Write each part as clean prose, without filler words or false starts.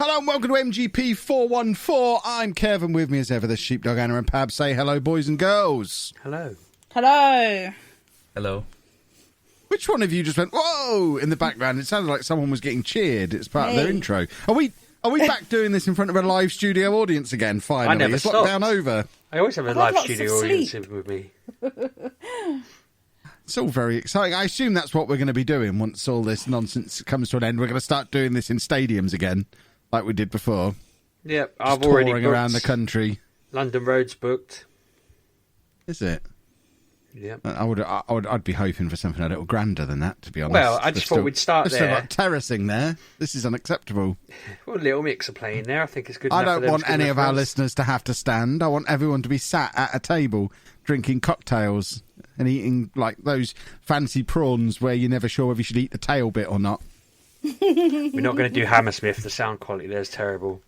Hello and welcome to MGP414. I'm Kevin. With me as ever, the Sheepdog, Anna and Pab. Say hello, boys and girls. Hello. Hello. Hello. Which one of you just went, whoa, in the background? It sounded like someone was getting cheered. It's part of their intro. Are we back doing this in front of a live studio audience again, finally? I never Is stopped. lockdown over? I always have a live studio audience with me. It's all very exciting. I assume that's what we're going to be doing once all this nonsense comes to an end. We're going to start doing this in stadiums again, like we did before. Yep, Just I've already touring booked. around the country. London Road's booked. Is it? Yep. I'd be hoping for something a little grander than that, to be honest. Well, I just thought we'd start there. there. Like terracing there. This is unacceptable. Well, Little Mix are playing there. I think it's good. I enough for don't them. want It's good any enough of for our us. listeners to have to stand. I want everyone to be sat at a table drinking cocktails and eating like those fancy prawns where you're never sure whether you should eat the tail bit or not. We're not going to do Hammersmith. The sound quality there's terrible.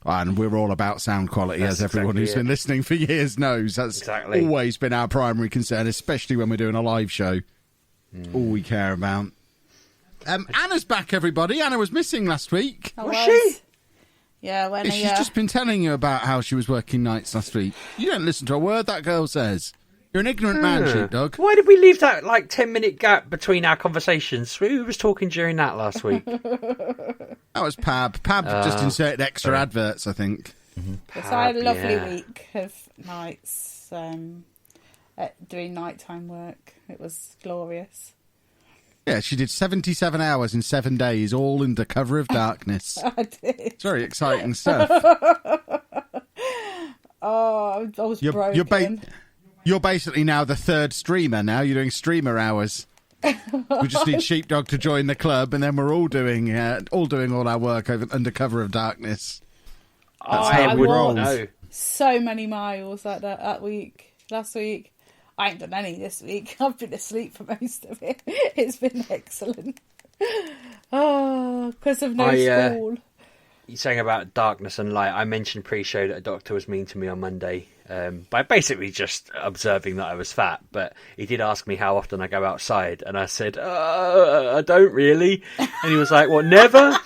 And we're all about sound quality, That's as everyone exactly who's been listening for years knows. That's Exactly. always been our primary concern, especially when we're doing a live show. All we care about. Anna's back, everybody. Anna was missing last week. Was she? Yeah, when She's just been telling you about how she was working nights last week. You don't listen to a word that girl says. You're an ignorant man, Sheepdog. Why did we leave that 10-minute gap between our conversations? Who was talking during that last week? That was Pab. Pab just inserted extra adverts, I think. So I had a lovely yeah. week of nights doing nighttime work. It was glorious. Yeah, she did 77 hours in 7 days, all under cover of darkness. I did. It's very exciting stuff. Oh, I was broken. You're basically now the third streamer now. You're doing streamer hours. We just need Sheepdog to join the club, and then we're all doing all our work under cover of darkness. That's how I we would roll. know. So many miles like that week. Last week. I ain't done any this week. I've been asleep for most of it. It's been excellent. Oh, because of no school. You're saying about darkness and light. I mentioned pre-show that a doctor was mean to me on Monday by basically just observing that I was fat. But he did ask me how often I go outside, and I said, I don't really. And he was like, what, never?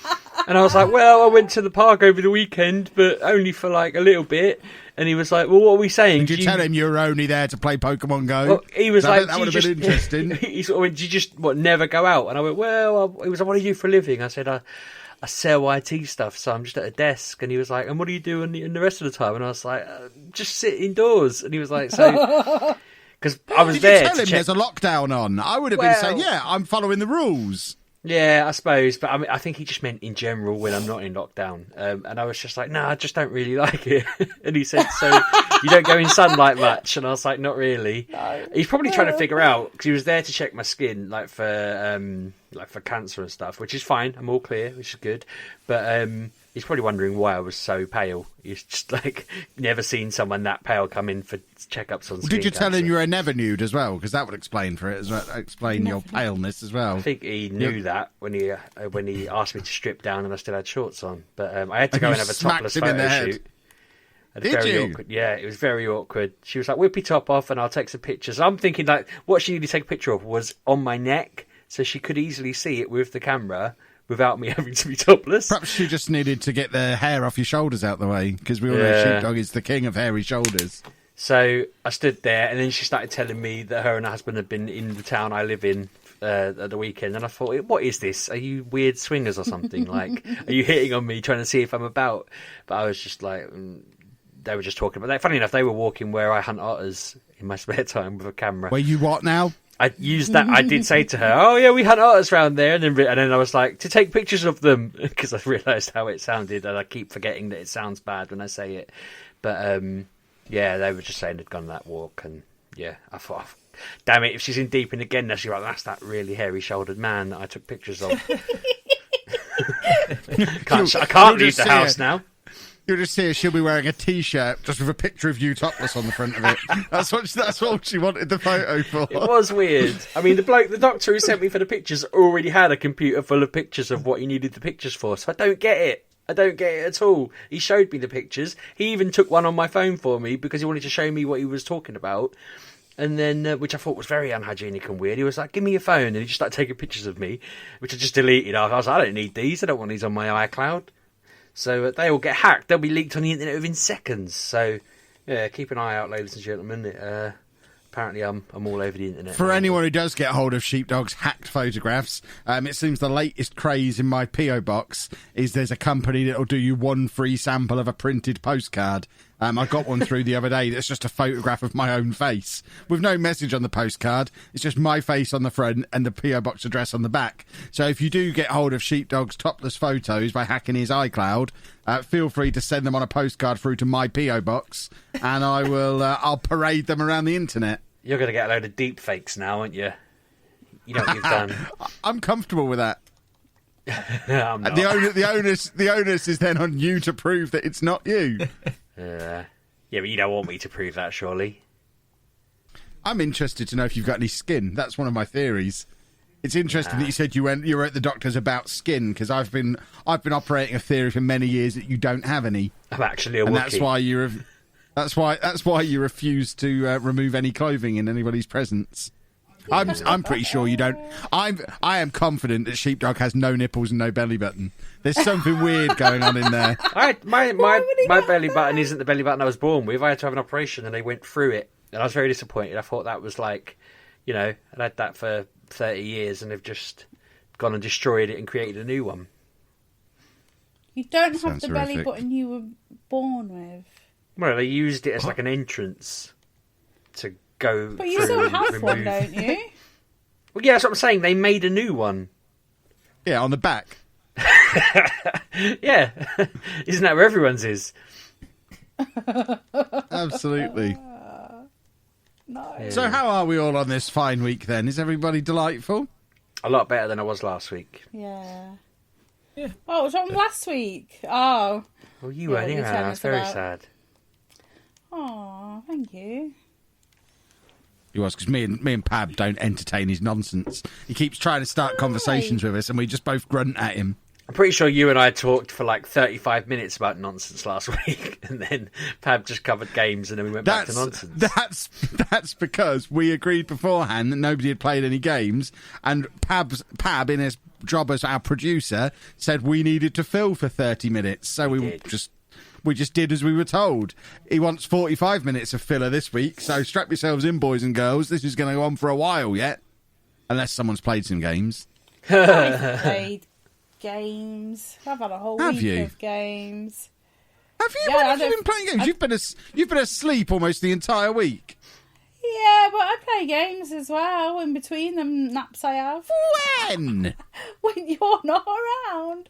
And I was like, well, I went to the park over the weekend, but only for like a little bit. And he was like, well, what are we saying? Did you tell him you were only there to play Pokemon Go? Well, he was like, that would have been interesting. He sort of went, do you just never go out? And I went, well, he was like, what do you do for a living? I said, I sell IT stuff, so I'm just at a desk. And he was like, and what do you do in the rest of the time? And I was like, just sit indoors. And he was like, so... Because I was Did there you tell to him check... there's a lockdown on? I would have been saying, yeah, I'm following the rules. Yeah, I suppose, but I mean, I think he just meant in general when I'm not in lockdown. And I was just like, no, I just don't really like it. And he said, so you don't go in sunlight much? And I was like, not really. No. He's probably trying to figure out, because he was there to check my skin, for cancer and stuff, which is fine. I'm all clear, which is good. But he's probably wondering why I was so pale. He's just never seen someone that pale come in for checkups on skin Did you tell cancer. him you were never nude as well? Because that would explain for it as well. Explain your paleness as well. I think he knew that when he asked me to strip down and I still had shorts on. But I had to go and have a topless him in the photo head. shoot. Did you? Awkward. Yeah, it was very awkward. She was like, whip your top off and I'll take some pictures. I'm thinking what she needed to take a picture of was on my neck, so she could easily see it with the camera without me having to be topless. Perhaps she just needed to get the hair off your shoulders out the way, because we all know Sheepdog is the king of hairy shoulders. So I stood there, and then she started telling me that her and her husband had been in the town I live in at the weekend, and I thought, what is this? Are you weird swingers or something? Are you hitting on me, trying to see if I'm about? But I was just like, they were just talking about that. Funny enough, they were walking where I hunt otters in my spare time with a camera. Were you what now? I used that. I did say to her, "Oh yeah, we hunt otters round there," and then I was like, to take pictures of them, because I realised how it sounded, and I keep forgetting that it sounds bad when I say it. But yeah, they were just saying they'd gone on that walk, and yeah, I thought, damn it, if she's in deep in again, she's like, that's that really hairy-shouldered man that I took pictures of. I can't leave the house now. You'll just see her, she'll be wearing a T-shirt just with a picture of you topless on the front of it. That's what she wanted the photo for. It was weird. I mean, the doctor who sent me for the pictures already had a computer full of pictures of what he needed the pictures for, so I don't get it. I don't get it at all. He showed me the pictures. He even took one on my phone for me because he wanted to show me what he was talking about. And then, which I thought was very unhygienic and weird. He was like, give me your phone. And he just started taking pictures of me, which I just deleted. I was like, I don't need these. I don't want these on my iCloud. So they all get hacked. They'll be leaked on the internet within seconds. So, yeah, keep an eye out, ladies and gentlemen. Apparently, I'm all over the internet. For anyone who does get hold of Sheepdog's hacked photographs, it seems the latest craze in my P.O. box is there's a company that'll do you one free sample of a printed postcard. I got one through the other day that's just a photograph of my own face with no message on the postcard. It's just my face on the front and the P.O. box address on the back. So if you do get hold of Sheepdog's topless photos by hacking his iCloud, feel free to send them on a postcard through to my P.O. box, and I'll parade them around the internet. You're going to get a load of deep fakes now, aren't you? You know what you've done. I'm comfortable with that. I'm not. The onus is then on you to prove that it's not you. Yeah, but you don't want me to prove that, surely. I'm interested to know if you've got any skin. That's one of my theories. It's interesting that you said you were at the doctor's about skin, because I've been operating a theory for many years that you don't have any. I'm actually a Wookiee. And that's why you refuse to remove any clothing in anybody's presence. I'm pretty sure you don't. I am confident that Sheepdog has no nipples and no belly button. There's something weird going on in there. My belly button isn't the belly button I was born with. I had to have an operation and they went through it, and I was very disappointed. I thought that was like, I'd had that for 30 years and they've just gone and destroyed it and created a new one. You don't have Sounds the belly horrific. button you were born with. Well, they used it as like an entrance to go. But you through still and have remove. one, don't you? Well, yeah, that's what I'm saying. They made a new one. Yeah, on the back. Yeah, isn't that where everyone's is? Absolutely. No. Yeah. So how are we all on this fine week then? Is everybody delightful? A lot better than I was last week. Yeah. Oh, it was on last week. Oh. Well, you weren't here, you Anna. tell That's us very about- sad. Oh, thank you. He was, because me and Pab don't entertain his nonsense. He keeps trying to start conversations with us and we just both grunt at him. I'm pretty sure you and I talked for like 35 minutes about nonsense last week, and then Pab just covered games, and then we went back to nonsense. That's because we agreed beforehand that nobody had played any games, and Pab, in his job as our producer, said we needed to fill for 30 minutes. So we just did as we were told. He wants 45 minutes of filler this week, so strap yourselves in, boys and girls. This is going to go on for a while yet, unless someone's played some games. I've played games. I've had a whole Have week you? of games. Have you? Yeah, When I have you don't- been playing games? You've been asleep almost the entire week. Yeah, but I play games as well in between them naps I have. When? When you're not around.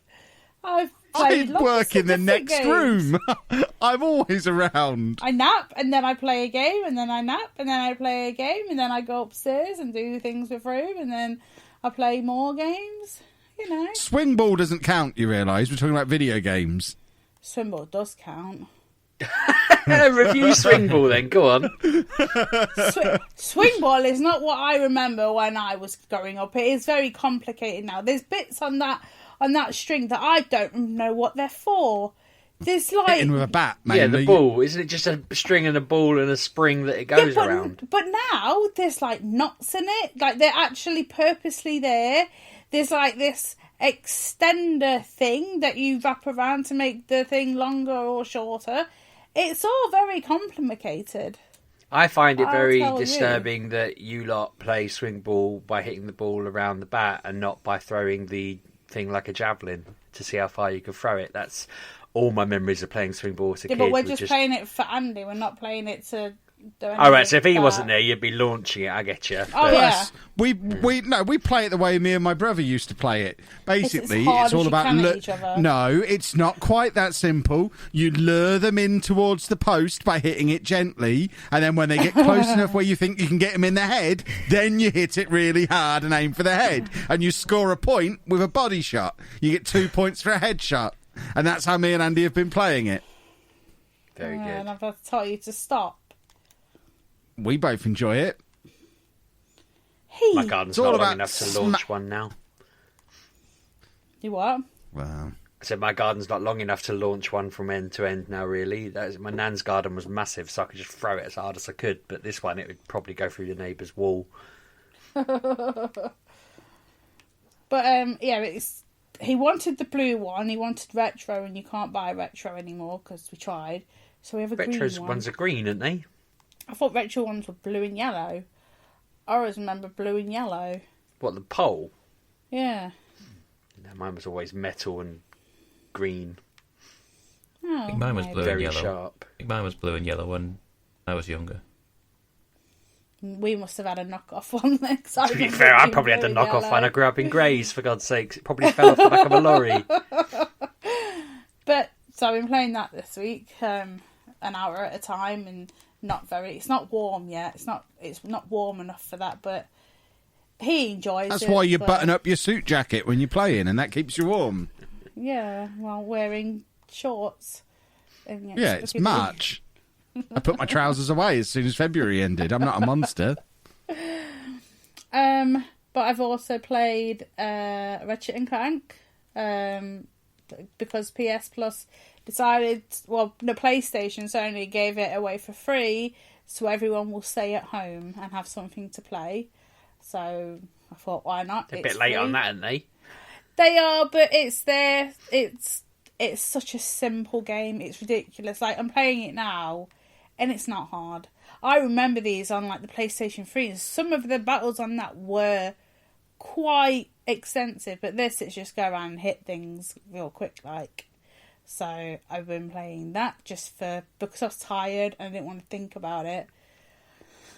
I've played I lots work of in the different next games. room. I'm always around. I nap and then I play a game and then I nap and then I play a game and then I go upstairs and do things with Rube and then I play more games. You know. Swingball doesn't count, you realise. We're talking about video games. Swingball does count. Review Swingball then, go on. Swingball is not what I remember when I was growing up. It is very complicated now. There's bits on that string that I don't know what they're for. There's like Hitting with a bat, mate. Yeah, the ball. Isn't it just a string and a ball and a spring that it goes around? But now there's like knots in it. Like they're actually purposely there. There's like this extender thing that you wrap around to make the thing longer or shorter. It's all very complicated. I find it I'll very tell you. disturbing that you lot play Swingball by hitting the ball around the bat and not by throwing the thing like a javelin to see how far you can throw it. That's all my memories of playing Swingball as a Yeah, kid. but we're was just playing it for Andy. We're not playing it to do anything. All right, so if he like wasn't that. there, you'd be launching it. I get you. Oh, yeah. We play it the way me and my brother used to play it. Basically, hard it's as all you about can at each other. No, it's not quite that simple. You lure them in towards the post by hitting it gently, and then when they get close enough where you think you can get them in the head, then you hit it really hard and aim for the head, and you score a point with a body shot. You get 2 points for a headshot, and that's how me and Andy have been playing it. Very And good. I've had to tell you to stop. We both enjoy it. My garden's It's all not long about enough to launch one now. You what? Wow. I said my garden's not long enough to launch one from end to end now, really. My nan's garden was massive, so I could just throw it as hard as I could. But this one, it would probably go through the neighbour's wall. But yeah, it's he wanted the blue one. He wanted retro, and you can't buy retro anymore because we tried. So we have a Retro's green one. ones are green, aren't they? I thought retro ones were blue and yellow. I always remember blue and yellow. What, the pole? Yeah. No, mine was always metal and green. Oh, I think mine was maybe. blue Very and yellow. sharp. I think mine was blue and yellow when I was younger. We must have had a knockoff one then. To be fair, I probably had the knockoff one. I grew up in Grays, for God's sakes. It probably fell off the back of a lorry. But, so I've been playing that this week, an hour at a time, and it's not warm yet. It's not warm enough for that, but he enjoys it. That's why you button up your suit jacket when you're playing, and that keeps you warm. Yeah, while wearing shorts. And Yeah, it's March. I put my trousers away as soon as February ended. I'm not a monster. But I've also played Ratchet and Clank, because PS Plus decided, well, the PlayStation Sony gave it away for free, so everyone will stay at home and have something to play. So I thought, why not? They're a bit late on that, aren't they? They are, but it's there. It's such a simple game. It's ridiculous. Like, I'm playing it now, and it's not hard. I remember these on, like, the PlayStation 3, and some of the battles on that were quite extensive, but this, it's just go around and hit things real quick, like. So I've been playing that because I was tired and I didn't want to think about it.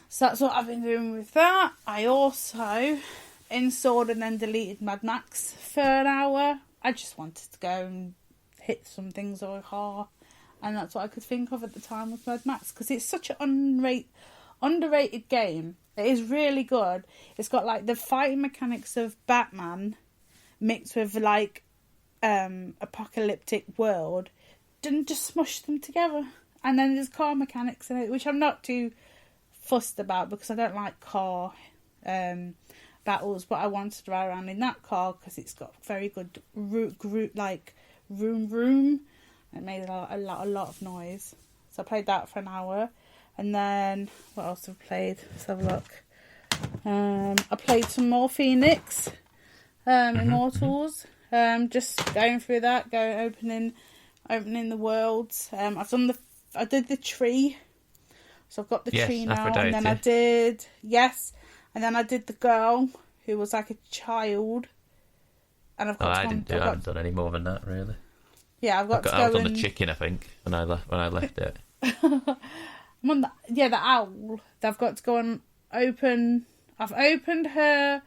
So that's what I've been doing with that. I also installed and then deleted Mad Max for an hour. I just wanted to go and hit some things with a car, and that's what I could think of at the time with Mad Max, because it's such an underrated game. It is really good. It's got like the fighting mechanics of Batman mixed with like apocalyptic world, and just smush them together. And then there's car mechanics in it, which I'm not too fussed about because I don't like car battles, but I wanted to ride around in that car because it's got very good vroom. It made a lot of noise. So I played that for an hour, and then what else have I played? Let's have a look. I played some more Phoenix Immortals. Just going through that, opening the worlds. I did the tree, so I've got the tree now. Aphrodite. And then I did the girl who was like a child, and I've got. I haven't done any more than that really. Yeah, I was on the chicken, I think, when I left it. I'm on the owl. I've got to go and open. I've opened her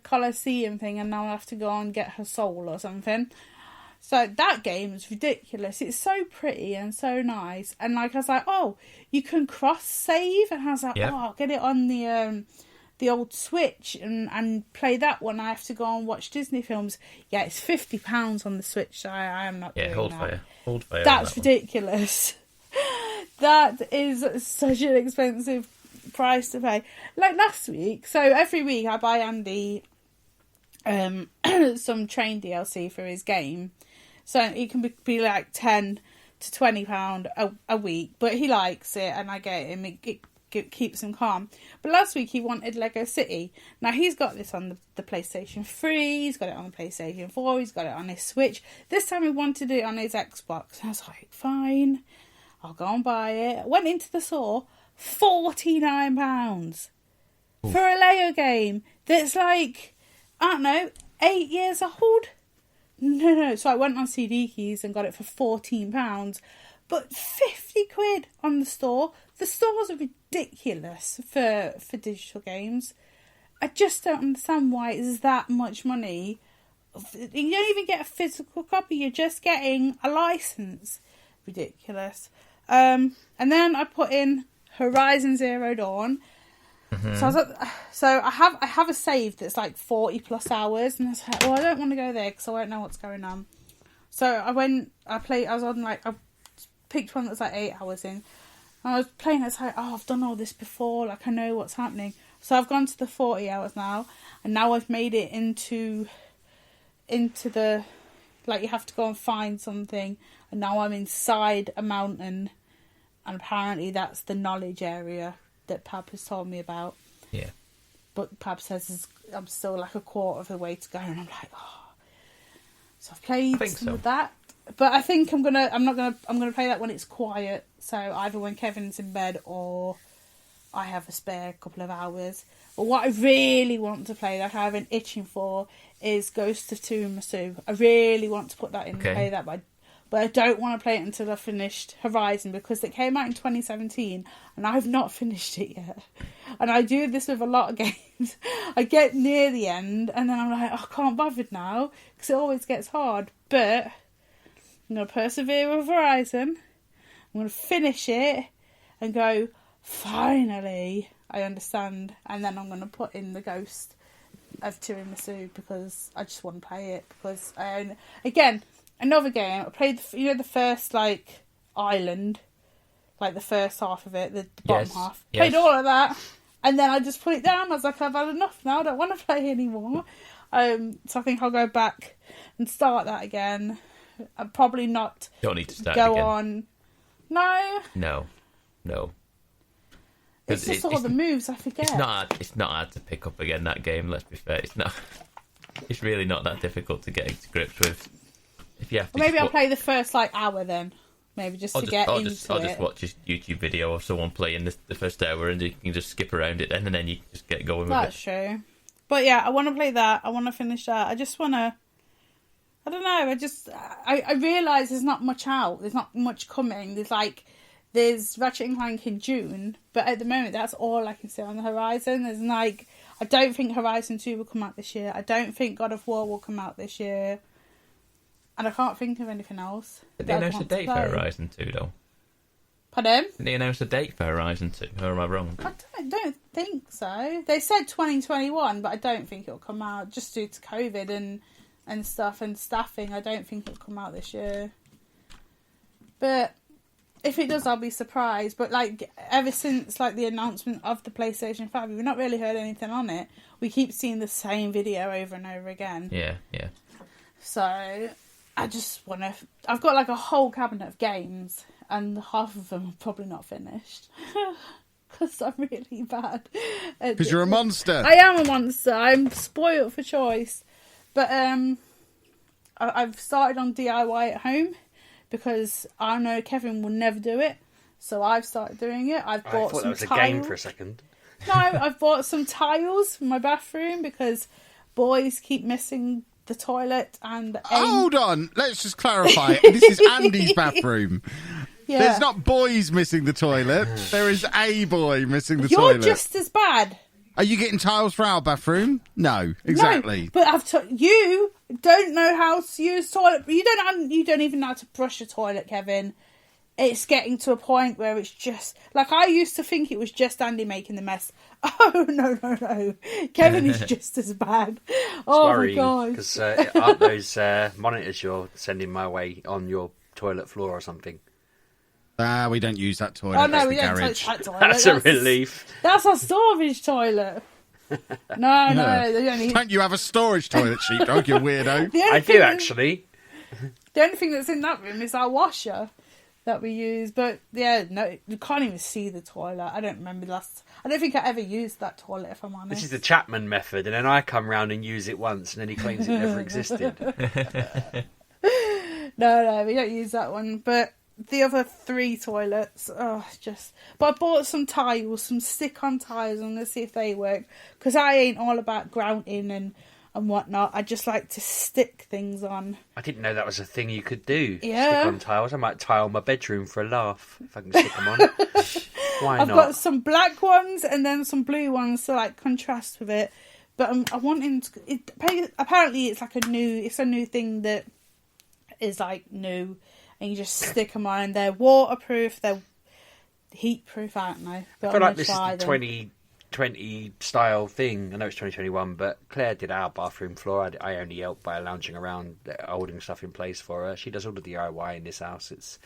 Colosseum thing, and now I have to go and get her soul or something. So that game is ridiculous. It's so pretty and so nice. And like I was like, oh, you can cross save, and I was like, oh, I'll get it on the old Switch and play that one. I have to go and watch Disney films. Yeah, it's £50 on the Switch. So I am not doing that. Hold fire. That's ridiculous. That is such an expensive price to pay. Like last week, so every week I buy Andy some train DLC for his game, so it can be like £10 to £20 a week, but he likes it and I get him. It keeps him calm. But last week he wanted Lego City. Now he's got this on the PlayStation 3, he's got it on the PlayStation 4, he's got it on his Switch. This time he wanted it on his Xbox. I was like, fine, I'll go and buy it. Went into the store, £49 for a Lego game that's like, I don't know, 8 years old. No. So I went on CD Keys and got it for £14, but £50 on the store. The stores are ridiculous for digital games. I just don't understand why it's that much money. You don't even get a physical copy. You're just getting a license. Ridiculous. And then I put in Horizon Zero Dawn. Mm-hmm. So I have a save that's like 40 plus hours, and I was like, well, I don't want to go there because I won't know what's going on. So I picked one that's like 8 hours in. And I was playing, I was like, oh, I've done all this before, like I know what's happening. So I've gone to the 40 hours now, and now I've made it into the, like, you have to go and find something, and now I'm inside a mountain, and apparently that's the knowledge area that Pab has told me about. Yeah. but Pab says I'm still like a quarter of the way to go, and I'm like, oh. So I've played some of that, but I think I'm gonna play that when it's quiet. So either when Kevin's in bed or I have a spare couple of hours. But what I really want to play, like I've been itching for, is Ghost of Tsushima. I really want to put that in and play that, but I don't want to play it until I've finished Horiizon, because it came out in 2017 and I've not finished it yet. And I do this with a lot of games. I get near the end and then I'm like, oh, I can't bother now, because it always gets hard. But I'm going to persevere with Horiizon. I'm going to finish it and go, finally, I understand. And then I'm going to put in the Ghost of Tsushima because I just want to play it. Because again, another game. I played the first island, like the first half of it, the bottom half. Played all of that, and then I just put it down. I was like, I've had enough now. I don't want to play anymore. So I think I'll go back and start that again. I'm probably not. Don't need to start go again. On. No. It's just all the moves I forget. It's not hard to pick up again, that game, let's be fair. It's not. It's really not that difficult to get into grips with. If you have to, maybe I'll play the first hour then. Maybe just to get into it. I'll just watch a YouTube video of someone playing the first hour, and you can just skip around it then, and then you can just get going with it. That's true. But yeah, I want to play that. I want to finish that. I just want to... I don't know. I realise there's not much out. There's not much coming. There's Ratchet & Clank in June, but at the moment that's all I can see on the horizon. There's I don't think Horizon 2 will come out this year. I don't think God of War will come out this year. And I can't think of anything else. Did they announce a date for Horizon 2 though? Pardon? Did they announce a date for Horizon 2? Or am I wrong? I don't think so. They said 2021, but I don't think it'll come out just due to COVID and stuff and staffing. I don't think it'll come out this year. But if it does, I'll be surprised. But ever since the announcement of the PlayStation 5, we've not really heard anything on it. We keep seeing the same video over and over again. Yeah. So I just want to... I've got a whole cabinet of games, and half of them are probably not finished. Because I'm really bad. Because you're a monster. I am a monster. I'm spoiled for choice. But I've started on DIY at home, because I know Kevin will never do it. So I've started doing it. I thought that was a game for a second. No, I've bought some tiles for my bathroom, because boys keep missing the toilet and the end. Hold on, let's just clarify. This is Andy's bathroom. Yeah. There's not boys missing the toilet. There is a boy missing the toilet. You're just as bad. Are you getting tiles for our bathroom? No, exactly. No, but you don't know how to use toilet. You don't even know how to brush a toilet, Kevin. It's getting to a point where it's just... I used to think it was just Andy making the mess. Oh, no. Kevin is just as bad. Oh, my God. Because aren't those monitors you're sending my way on your toilet floor or something? We don't use that toilet. Oh, no, we don't touch that toilet. That's a relief. That's our storage toilet. No. Don't you have a storage toilet, Sheepdog, you weirdo? I do, actually. The only thing that's in that room is our washer that we use, but yeah, no, you can't even see the toilet. I don't remember I don't think I ever used that toilet, if I'm honest. This is the Chapman method, and then I come round and use it once, and then he claims it never existed. No, we don't use that one, but the other 3 toilets, but I bought some tiles, some stick-on tiles. I'm going to see if they work, because I ain't all about grouting and whatnot. I just like to stick things on. I didn't know that was a thing you could do. Yeah. Stick on tiles. I might tile my bedroom for a laugh if I can stick them on. Why I've not? got some black ones and then some blue ones to contrast with it. But I'm wanting to... apparently it's a new thing that is new, and you just stick them on. They're waterproof, they're heat-proof, I don't know. But I feel like this is the 2020 style thing. I know it's 2021, but Claire did our bathroom floor. I only helped by lounging around, holding stuff in place for her. She does all the DIY in this house. It's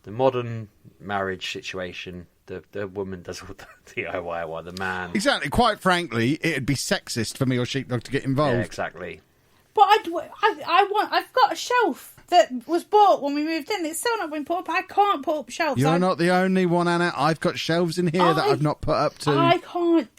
the modern marriage situation. The woman does all the DIY while the man... Exactly. Quite frankly, it'd be sexist for me or Sheepdog to get involved. Yeah, exactly. But I've got a shelf that was bought when we moved in. It's still not been put up. I can't put up shelves. You're not the only one, Anna. I've got shelves in here that I've not put up to. I can't.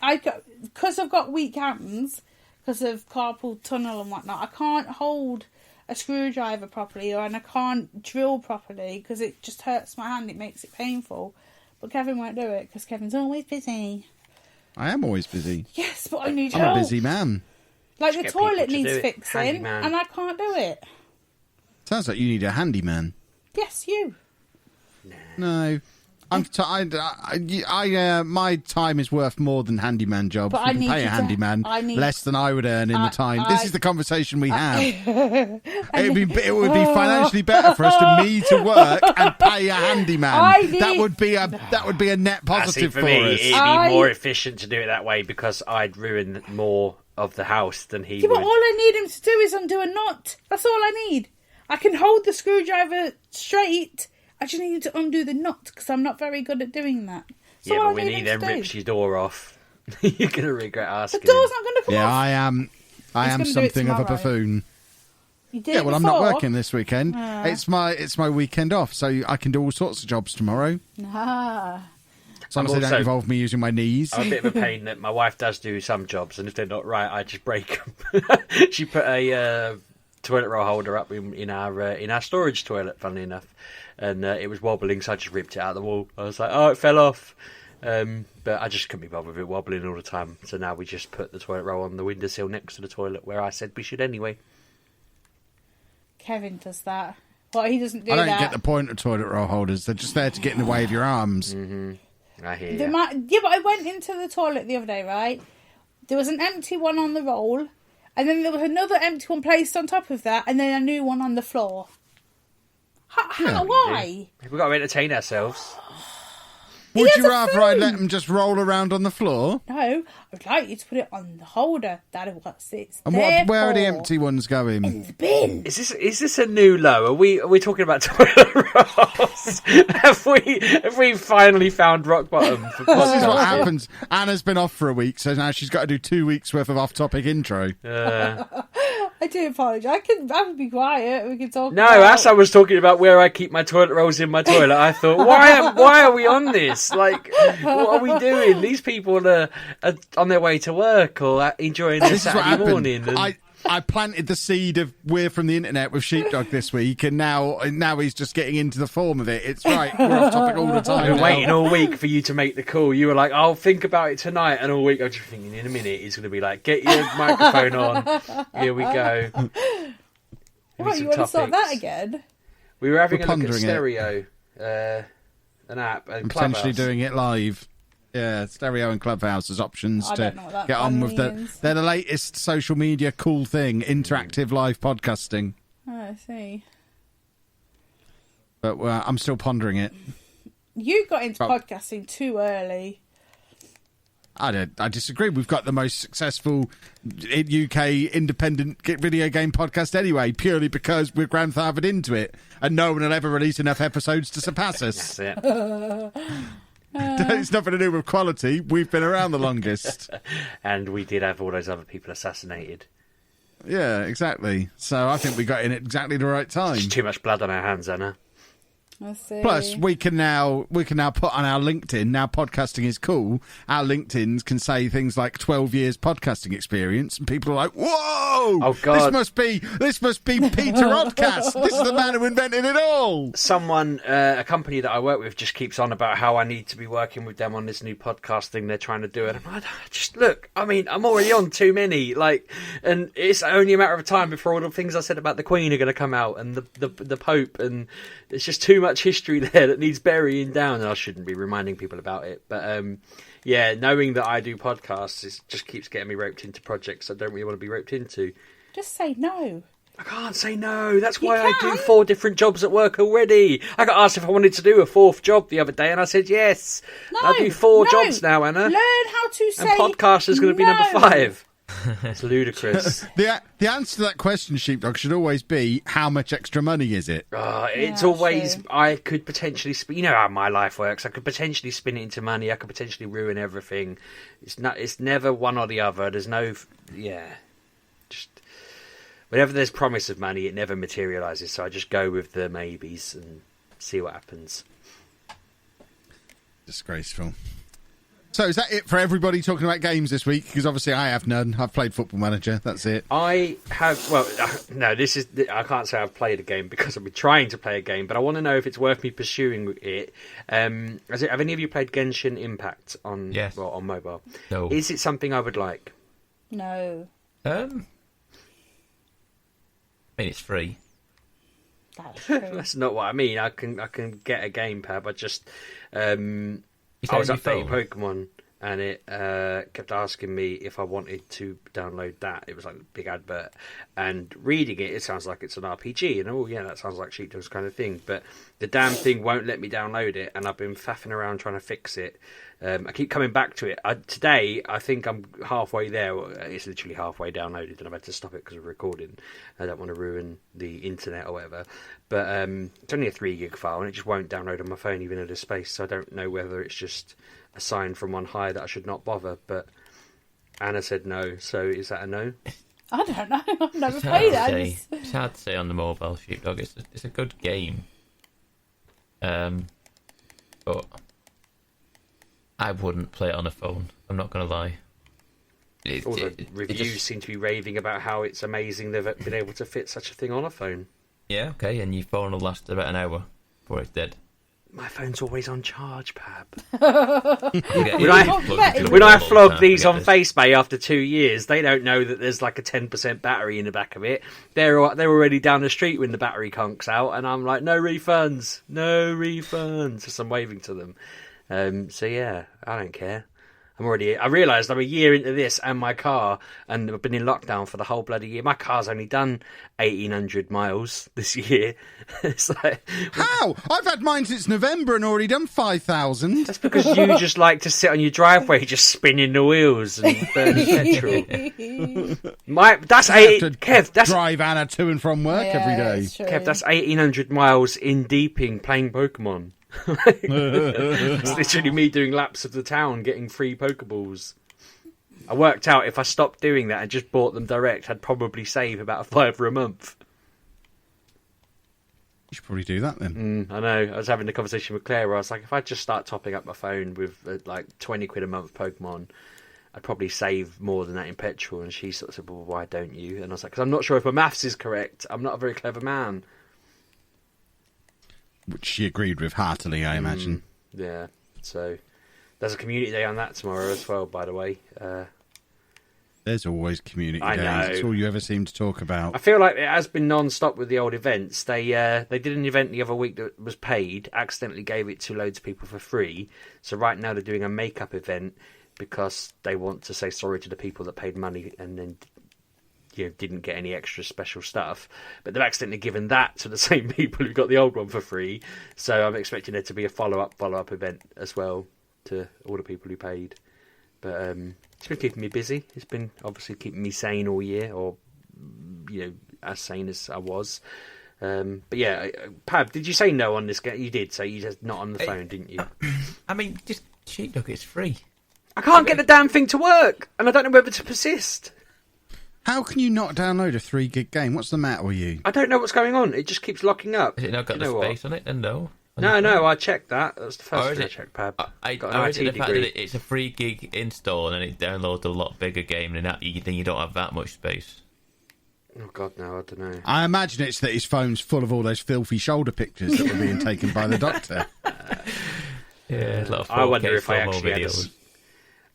Because I've got weak hands, because of carpal tunnel and whatnot. I can't hold a screwdriver properly, and I can't drill properly because it just hurts my hand. It makes it painful. But Kevin won't do it because Kevin's always busy. I am always busy. Yes, but I need I'm help. a busy man. Like Just the get people toilet to needs do it. fixing, Handyman. and I can't do it. Sounds like you need a handyman. Yes, you. No. My time is worth more than handyman jobs. But We I can need pay you a to- handyman I need- less than I would earn in the time. This is the conversation we have. It would be financially better for us to work and pay a handyman. That would be a net positive for for me, us. it'd be more efficient to do it that way because I'd ruin more of the house than he Yeah, would. but all I need him to do is undo a knot. That's all I need. I can hold the screwdriver straight. I just need him to undo the knot because I'm not very good at doing that. That's Yeah, all but I when need he him then to do. rips your door off, you're going to regret asking The door's him. not going to come Yeah, off. I am He's gonna do it something of a tomorrow. buffoon. You did Yeah, it well, I'm not before. working this weekend. It's my weekend off, so I can do all sorts of jobs tomorrow. As long as they don't also- involve me using my knees. I'm a bit of a pain that my wife does do some jobs, and if they're not right, I just break them. She put a toilet roll holder up in our storage toilet, funnily enough, and it was wobbling, so I just ripped it out of the wall. I was like, oh, it fell off. But I just couldn't be bothered with it wobbling all the time, so now we just put the toilet roll on the windowsill next to the toilet, where I said we should anyway. Kevin does that. Well, he doesn't do I don't that. get the point of toilet roll holders. They're just there to get in the way of your arms. I hear Yeah, you. but I went into the toilet the other day, right? There was an empty one on the roll, and then there was another empty one placed on top of that, and then a new one on the floor. Yeah. Why? We've got to entertain ourselves. Would has you a rather I let phone. them just roll around on the floor? No, I'd like you to put it on the holder. That is what it's And there where are the for. empty ones going? In the bin. Is this a new low? Are we talking about toilet rolls? have we finally found rock bottom? For This is what podcasting? happens. Anna's been off for a week, so now she's got to do 2 weeks worth of off-topic intro. I do apologise. I can be quiet. We can talk. No, about... as I was talking about where I keep my toilet rolls in my toilet, I thought, why are we on this? Like, what are we doing? These people are on their way to work or enjoying their This is what Saturday happened. morning. And... I planted the seed of we're from the internet with Sheepdog this week, and now he's just getting into the form of it. It's right. We're off topic all the time. I've been now. waiting all week for you to make the call. You were like, I'll think about it tonight. And all week I'm just thinking, in a minute, he's going to be like, get your microphone on. Here we go. What, you want to start that again? We were having We're a look at pondering it. Stereo, an app, and Potentially Clubhouse. doing it live. Yeah, Stereo and Clubhouse as options I to don't know what that get on with means. they're the latest social media cool thing, interactive live podcasting. Oh, I see. But I'm still pondering it. You got into Oh. podcasting too early. I disagree. We've got the most successful UK independent video game podcast anyway, purely because we're grandfathered into it, and no one will ever release enough episodes to surpass us. That's it. It's nothing to do with quality. We've been around the longest. And we did have all those other people assassinated. Yeah, exactly. So I think we got in at exactly the right time. There's too much blood on our hands, Anna. I see. Plus, we can now put on our LinkedIn. Now podcasting is cool. Our LinkedIn's can say things like 12 years podcasting experience, and people are like, "Whoa! Oh, God. This must be Peter Oddcast. This is the man who invented it all." Someone, a company that I work with, just keeps on about how I need to be working with them on this new podcast thing they're trying to do. And I'm like, just look, I mean, I'm already on too many. Like, and it's only a matter of time before all the things I said about the Queen are going to come out, and the Pope, and it's just too much history there that needs burying down. And I shouldn't be reminding people about it, but yeah, knowing that I do podcasts, it just keeps getting me roped into projects I don't really want to be roped into. Just say no. I can't say no. That's You why I can. do 4 different jobs at work already. I got asked if I wanted to do a 4th job the other day, and I said yes. No. I do 4 no. jobs now, Anna. Learn how to say And podcast is going to be no. number 5. It's ludicrous. The answer to that question, Sheepdog, should always be, how much extra money is it? It's Yeah, always, true. I could potentially, you know how my life works. I could potentially spin it into money. I could potentially ruin everything. It's never one or the other. There's no, just whenever there's promise of money, it never materialises. So I just go with the maybes and see what happens. Disgraceful. So is that it for everybody talking about games this week? Because obviously I have none. I've played Football Manager. That's it. I have... Well, no, I can't say I've played a game because I've been trying to play a game, but I want to know if it's worth me pursuing it. Have any of you played Genshin Impact on mobile? No. Is it something I would like? No. I mean, it's free. That's true. That's not what I mean. I can get a gamepad. I just... Is I was that on updating your Pokemon, and it kept asking me if I wanted to download that. It was like a big advert, and reading it sounds like it's an RPG, and that sounds like Sheepdog's kind of thing. But the damn thing won't let me download it, and I've been faffing around trying to fix it. I keep coming back to it. Today, I think I'm halfway there. It's literally halfway downloaded, and I've had to stop it because of recording. I don't want to ruin the internet or whatever. But it's only a 3 gig file, and it just won't download on my phone, even at a space. So I don't know whether it's just a sign from on high that I should not bother. But Anna said no. So is that a no? I don't know. I've never played it. It's hard to say on the mobile, Sheepdog. It's a good game. But I wouldn't play it on a phone. I'm not going to lie. All the reviews seem to be raving about how it's amazing they've been able to fit such a thing on a phone. Yeah, okay, and your phone will last about an hour before it's dead. My phone's always on charge, Pab. When When I flog these on FaceBay after 2 years, they don't know that there's like a 10% battery in the back of it. They're already down the street when the battery conks out, and I'm like, no refunds. So I'm waving to them. So yeah, I don't care. I realised I'm a year into this and my car, and I've been in lockdown for the whole bloody year. My car's only done 1,800 miles this year. It's like, how? I've had mine since November and already done 5,000. That's because you just like to sit on your driveway just spinning the wheels and burning petrol. Drive Anna to and from work every day. Kev, that's 1,800 miles in deeping playing Pokemon. It's literally me doing laps of the town getting free Pokeballs. I worked out if I stopped doing that and just bought them direct, I'd probably save about £5 a month. You should probably do that then. I know. I was having a conversation with Claire where I was like, if I just start topping up my phone with like 20 quid a month Pokemon, I'd probably save more than that in petrol. And she sort of said, well, why don't you? And I was like, because I'm not sure if my maths is correct. I'm not a very clever man. Which she agreed with heartily, I imagine. Yeah, so there's a community day on that tomorrow as well, by the way. There's always community days. know. It's all you ever seem to talk about. I feel like it has been non-stop with the old events. They did an event the other week that was paid, accidentally gave it to loads of people for free. So right now they're doing a make-up event because they want to say sorry to the people that paid money and then didn't get any extra special stuff, but they've accidentally given that to the same people who got the old one for free. So I'm expecting there to be a follow-up event as well to all the people who paid. But it's been keeping me busy. It's been obviously keeping me sane all year, or as sane as I was. But yeah, Pab, did you say no on this game? You did say you just not on the phone, didn't you? I mean, just Sheepdog, it's free. I can't get the damn thing to work, and I don't know whether to persist. How can you not download a 3 gig game? What's the matter with you? I don't know what's going on. It just keeps locking up. Has it not got the space on it? Then no. No, I checked that. That was the first thing I checked, Pab. I read the fact that it's a 3 gig install and it downloads a lot bigger game than that. You think you don't have that much space? Oh God, no, I don't know. I imagine it's that his phone's full of all those filthy shoulder pictures that were being taken by the doctor. Yeah, a lot of 4K I wonder if I slow-mo actually had videos.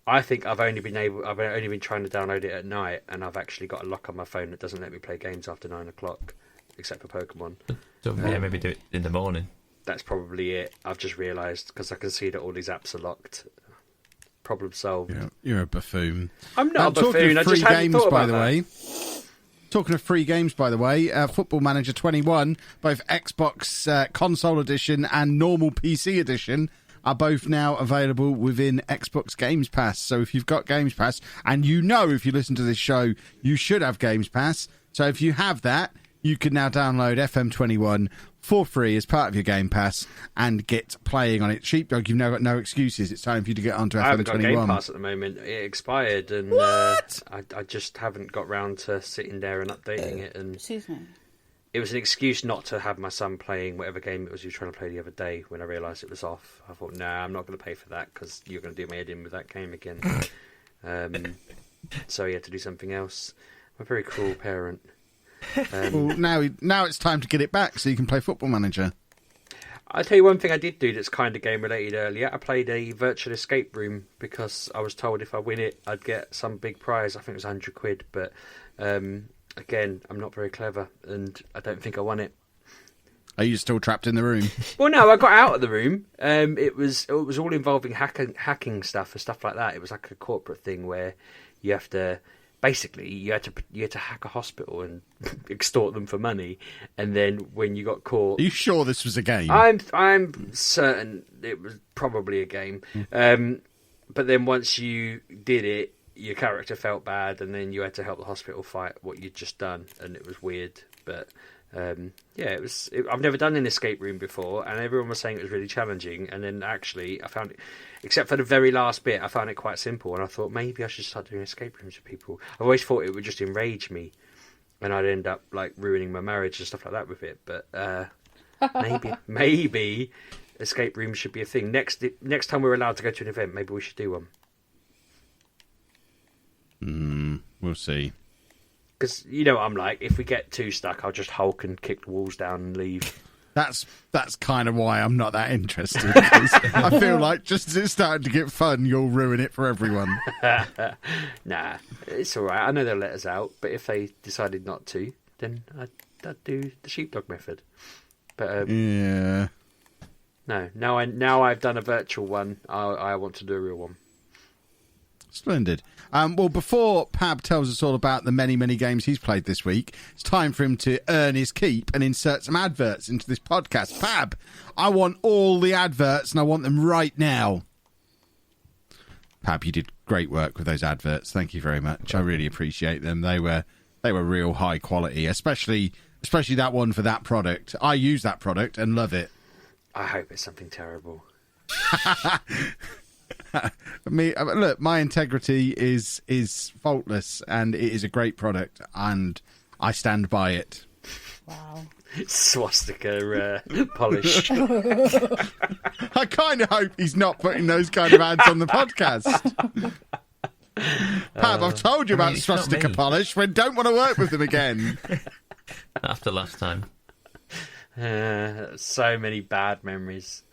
I think I've only been trying to download it at night, and I've actually got a lock on my phone that doesn't let me play games after 9 o'clock, except for Pokemon. So maybe do it in the morning. That's probably it. I've just realised because I can see that all these apps are locked. Problem solved. You're a buffoon. I'm not a buffoon. I just hadn't thought about that. Talking of free games, by the way, Football Manager 21, both Xbox console edition and normal PC edition, are both now available within Xbox Games Pass. So if you've got Games Pass, and if you listen to this show, you should have Games Pass. So if you have that, you can now download FM21 for free as part of your Game Pass and get playing on it. Sheepdog, you've now got no excuses. It's time for you to get onto FM21. I haven't got Game Pass at the moment. It expired, and I just haven't got round to sitting there and updating it. And Excuse me. it was an excuse not to have my son playing whatever game it was he was trying to play the other day. When I realised it was off, I thought, nah, I'm not going to pay for that because you're going to do my head in with that game again. So he had to do something else. I'm a very cruel parent. Well, now it's time to get it back so you can play Football Manager. I'll tell you one thing I did do that's kind of game related earlier. I played a virtual escape room because I was told if I win it, I'd get some big prize. I think it was £100, but again, I'm not very clever and I don't think I won it. Are you still trapped in the room? Well, no, I got out of the room. It was all involving hacking stuff and stuff like that. It was like a corporate thing where you have to. Basically, you had to hack a hospital and extort them for money, and then when you got caught, Are you sure this was a game? I'm certain it was probably a game. But then once you did it, your character felt bad, and then you had to help the hospital fight what you'd just done, and it was weird. But it was. I've never done an escape room before, and everyone was saying it was really challenging. And then actually, I found it, except for the very last bit, I found it quite simple. And I thought maybe I should start doing escape rooms with people. I always thought it would just enrage me, and I'd end up like ruining my marriage and stuff like that with it. But maybe escape rooms should be a thing. Next time we're allowed to go to an event, maybe we should do one. We'll see. Because you know what I'm like. If we get too stuck, I'll just hulk and kick the walls down and leave. That's kind of why I'm not that interested. Because I feel like just as it's starting to get fun, you'll ruin it for everyone. Nah, it's all right. I know they'll let us out, but if they decided not to, then I'd do the sheepdog method. But Yeah. no, now I've done a virtual one. I want to do a real one. Splendid. Well, before Pab tells us all about the many, many games he's played this week, it's time for him to earn his keep and insert some adverts into this podcast. Pab, I want all the adverts and I want them right now. Pab, you did great work with those adverts. Thank you very much. I really appreciate them. They were real high quality, especially that one for that product. I use that product and love it. I hope it's something terrible. Look, my integrity is faultless, and it is a great product, and I stand by it. Wow. Swastika polish. I kind of hope he's not putting those kind of ads on the podcast. Pab, I've told you about swastika polish. We don't want to work with them again. After last time. So many bad memories.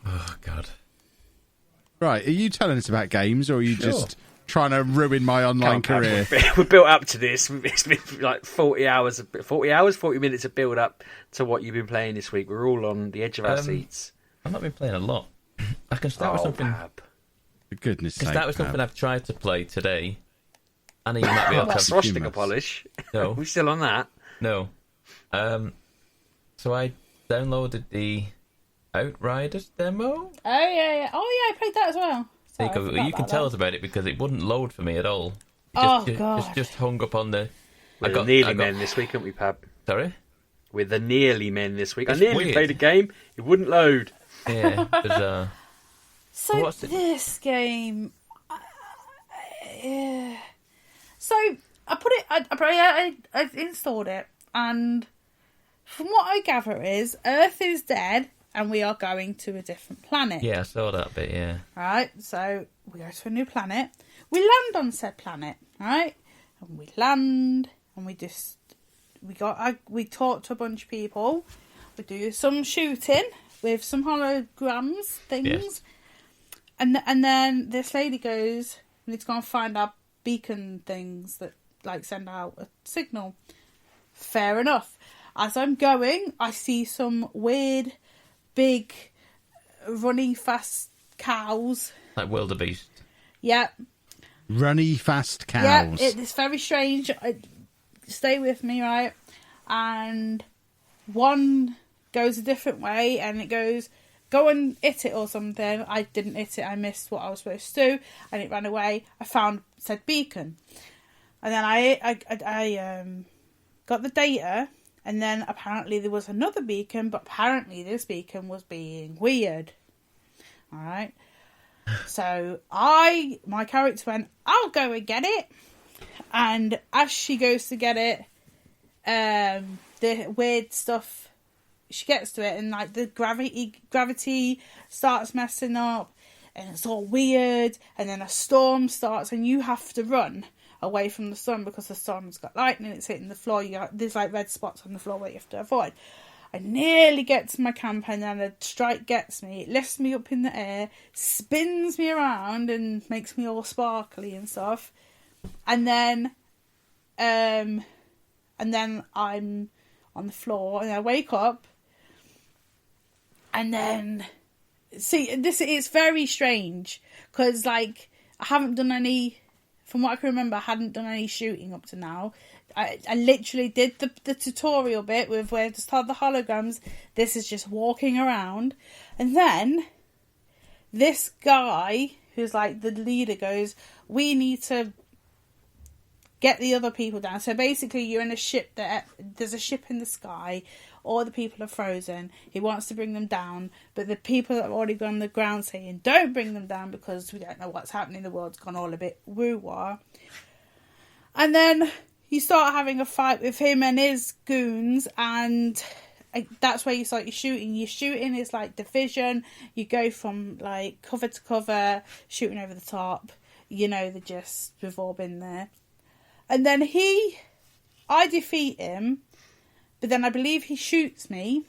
Oh, God. Right, are you telling us about games, or are you just trying to ruin my online career? We're built up to this. It's been like 40 minutes of build up to what you've been playing this week. We're all on the edge of our seats. I've not been playing a lot. I can start with something. Pab. For goodness sake, Start with something I've tried to play today. Anna, you might be able to have Swastika polish. No. We're still on that. No. So I downloaded the Outriders Demo. Oh yeah. I played that as well. Sorry, I forgot You can about tell that. us about it because it wouldn't load for me at all. Just hung up on the. We're the nearly men this week, aren't we, Pab? Sorry? We're the nearly men this week. It's I nearly weird. played a game. It wouldn't load. Yeah, bizarre. So What's it? this game, yeah. So I put it. I installed it, and from what I gather is Earth is dead, and we are going to a different planet. Yeah, I saw that bit, yeah. Right. So we go to a new planet. We land on said planet. Right, and we land, and we talk to a bunch of people. We do some shooting with some holograms things. Yes. And then this lady goes, we need to go and find our beacon things that like send out a signal. Fair enough. As I'm going, I see some weird, big, running fast cows. Like wildebeest. Yep. Runny fast cows. Yeah, it's very strange. Stay with me, right? And one goes a different way, and it goes, go and hit it or something. I didn't hit it. I missed what I was supposed to do, and it ran away. I found said beacon, and then I got the data, And then apparently there was another beacon, but apparently this beacon was being weird. Alright. So my character went, I'll go and get it. And as she goes to get it, the weird stuff, she gets to it and like the gravity starts messing up and it's all weird. And then a storm starts and you have to run away from the sun because the sun's got lightning, it's hitting the floor. There's like red spots on the floor where you have to avoid. I nearly get to my camp and then a strike gets me. It lifts me up in the air, spins me around and makes me all sparkly and stuff. And then I'm on the floor and I wake up and then see this is very strange because like I haven't done any. From what I can remember, I hadn't done any shooting up to now. I literally did the tutorial bit with where to start the holograms. This is just walking around. And then this guy, who's like the leader, goes, we need to get the other people down. So basically you're in a ship, there's a ship in the sky. All the people are frozen. He wants to bring them down, but the people that have already gone on the ground saying, don't bring them down because we don't know what's happening. The world's gone all a bit woo-wah. And then you start having a fight with him and his goons, and that's where you start your shooting. Your shooting is like Division. You go from like cover to cover, shooting over the top. You know the gist, we've all been there. And then I defeat him. But then I believe he shoots me.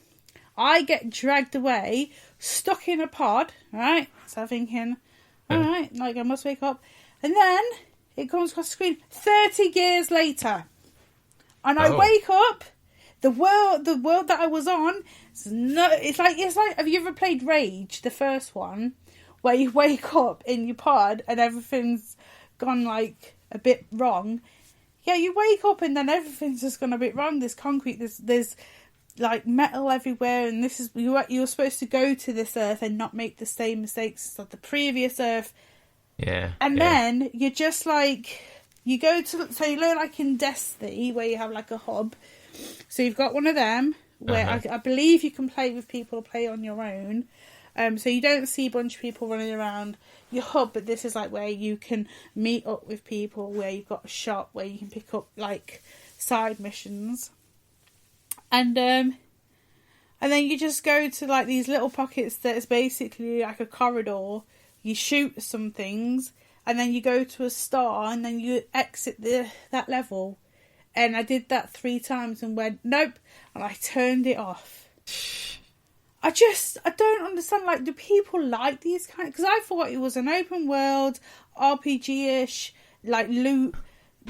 I get dragged away, stuck in a pod, right? So I'm thinking, alright, like I must wake up. And then it comes across the screen 30 years later. And I wake up, the world that I was on, it's like, have you ever played Rage, the first one? Where you wake up in your pod and everything's gone like a bit wrong. Yeah, you wake up and then everything's just gone a bit wrong. There's concrete, there's like metal everywhere, and this is you're supposed to go to this Earth and not make the same mistakes as the previous Earth. Yeah. And then you're just like you go to you know like in Destiny where you have like a hub. So you've got one of them where I believe you can play with people or play on your own. So you don't see a bunch of people running around your hub, but this is like where you can meet up with people, where you've got a shop where you can pick up like side missions, and then you just go to like these little pockets that is basically like a corridor. You shoot some things, and then you go to a star, and then you exit that level. And I did that 3 times and went nope, and I turned it off. I don't understand, like, do people like these kind of... Because I thought it was an open world, RPG-ish, like, loot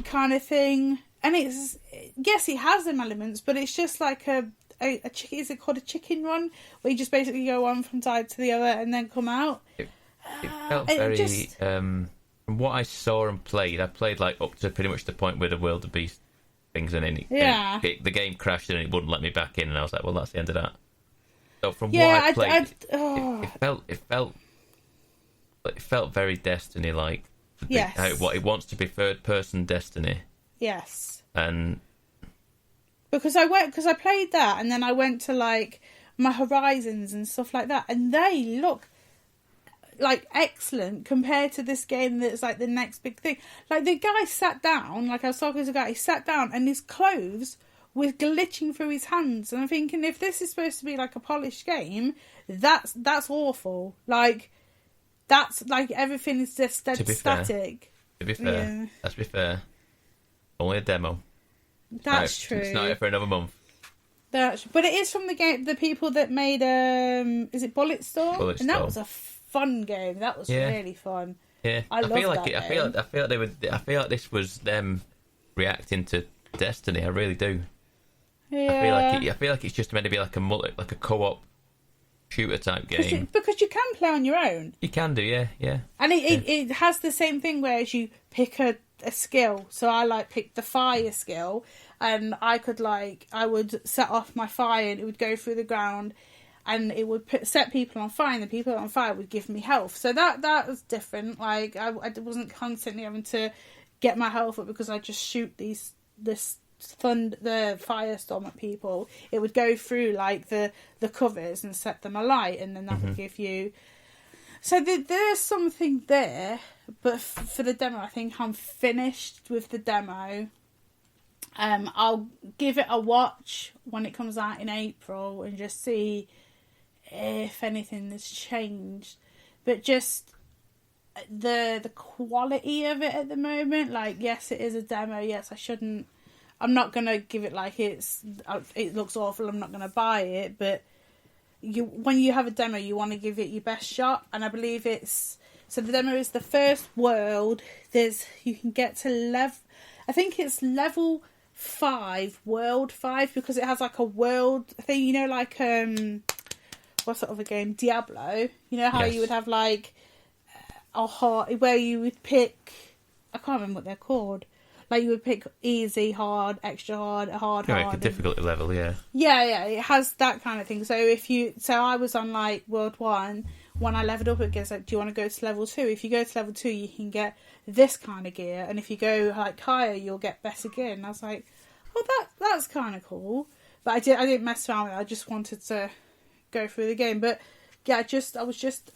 kind of thing. And it's... Yes, it has them elements, but it's just like a is it called a chicken run? Where you just basically go one from side to the other and then come out? It felt very... from what I saw and played, I played, like, up to pretty much the point where the wildebeest things and then the game crashed and it wouldn't let me back in, and I was like, well, that's the end of that. So from what I played, it felt very Destiny-like. Yes. What it wants to be third-person Destiny. Yes. And because I played that, and then I went to like my Horiizons and stuff like that, and they look like excellent compared to this game that's like the next big thing. Like the guy sat down, like I was talking to a guy, he sat down and his clothes were glitching through his hands, and I'm thinking if this is supposed to be like a polished game, that's awful. Like that's like everything is just dead static. To be fair, let's be fair. Only a demo. That's true. It's not here for another month. But it is from the game. The people that made is it Bulletstorm? And that was a fun game. That was really fun. Yeah, I feel like this was them reacting to Destiny. I really do. Yeah. I feel like it's just meant to be like a co-op shooter type game. Because you can play on your own. You can do, yeah. And it has the same thing where you pick a skill. So I picked the fire skill, and I would set off my fire and it would go through the ground, and it would set people on fire, and the people on fire would give me health. So that was different. Like I wasn't constantly having to get my health up because I just shoot this the firestorm at people, it would go through like the covers and set them alight, and then that would give you. So there's something there, but for the demo, I think I'm finished with the demo. I'll give it a watch when it comes out in April and just see if anything has changed. But just the quality of it at the moment, like, yes, it is a demo. Yes, I'm not going to give it like it looks awful, I'm not going to buy it. But when you have a demo, you want to give it your best shot. And I believe so the demo is the first world. You can get to I think it's level 5, world 5, because it has like a world thing, you know, like what sort of a game? Diablo. You know how you would have like a hard, where you would pick, I can't remember what they're called. Like you would pick easy, hard, extra hard, hard. Like a difficulty level, yeah. Yeah, it has that kind of thing. So I was on like World 1. When I leveled up, it goes like, do you want to go to level 2? If you go to level 2, you can get this kind of gear, and if you go like higher, you'll get better gear. And I was like, oh, that's kind of cool. But I didn't mess around with it. I just wanted to go through the game. But yeah, I was just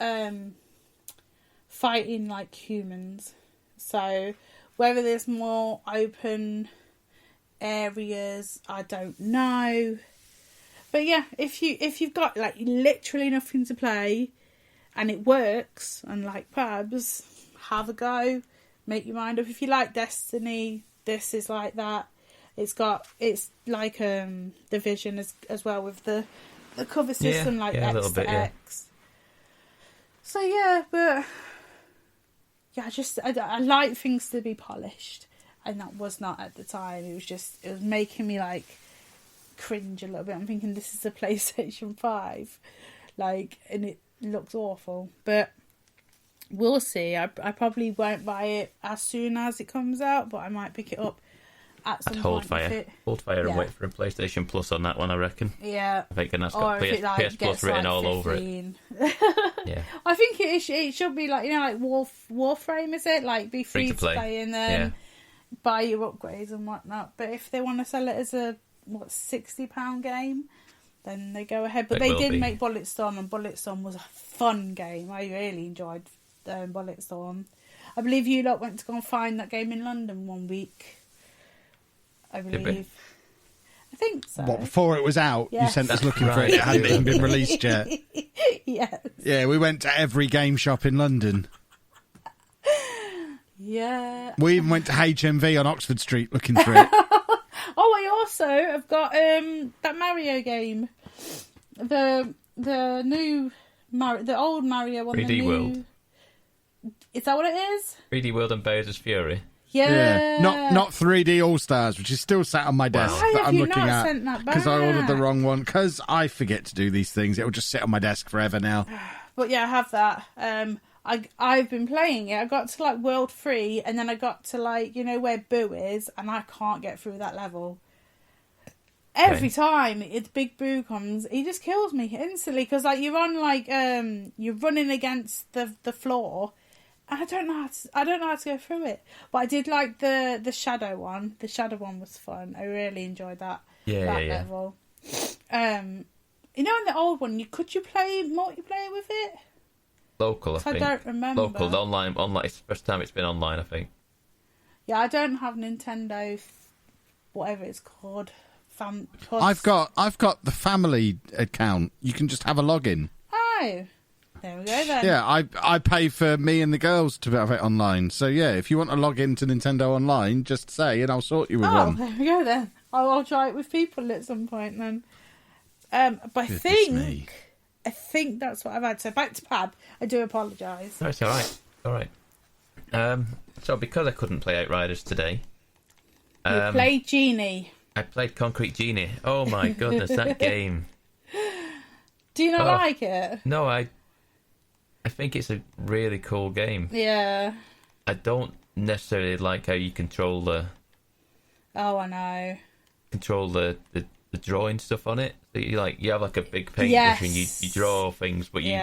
fighting like humans. So whether there's more open areas, I don't know. But yeah, if you've got like literally nothing to play and it works, and like pubs, have a go, make your mind up. If you like Destiny, this is like that. It's like Division as well, with the cover system, like X a little bit, X. So yeah, but yeah, I like things to be polished, and that was not at the time. It was making me like cringe a little bit. I'm thinking this is a PlayStation 5, like, and it looks awful. But we'll see. I probably won't buy it as soon as it comes out, but I might pick it up at some hold point. Hold fire and wait for a PlayStation Plus on that one, I reckon. Yeah. I think that's got PS Plus written all over it. Yeah. I think it should be like, you know, like Warframe, is it? Like, be free to play and then buy your upgrades and whatnot. But if they want to sell it as a £60 game, then they go ahead. But they did make Bulletstorm, and Bulletstorm was a fun game. I really enjoyed Bulletstorm. I believe you lot went to go and find that game in London one week. I believe. I think so. What, before it was out? Yes. You sent us looking for it. It hadn't even been released yet. Yes. Yeah, we went to every game shop in London. Yeah. We even went to HMV on Oxford Street looking for it. Oh, I also have got that Mario game. The new the old Mario on 3D the new World. Is that what it is? 3D World and Bowser's Fury. Yeah. Not 3D All Stars, which is still sat on my desk Why that have I'm you looking not at sent that back? because I ordered the wrong one. Because I forget to do these things, it will just sit on my desk forever now. But yeah, I have that. I've been playing it. I got to like World 3, and then I got to like, you know, where Boo is, and I can't get through that level. Every time Big Boo comes, he just kills me instantly, because like you're on like you're running against the floor, and I don't know how to go through it. But I did like the shadow one. The shadow one was fun. I really enjoyed that level. You know, in the old one, could you play multiplayer with it? Local, I think. I don't remember. Local, online. It's the first time it's been online, I think. Yeah, I don't have Nintendo, whatever it's called. I've got the family account. You can just have a login. Oh, there we go then. Yeah, I pay for me and the girls to have it online. So yeah, if you want to log into Nintendo Online, just say and I'll sort you with one. There we go then. I'll try it with people at some point then. But I think that's what I've had. So back to Pab. I do apologise. No, it's all right. So because I couldn't play Outriders today, you played Genie. I played Concrete Genie. Oh my goodness, that game! Do you not like it? No, I think it's a really cool game. Yeah. I don't necessarily like how you control the. Oh, I know. Control the drawing stuff on it. So you have like a big paintbrush and you draw things, but you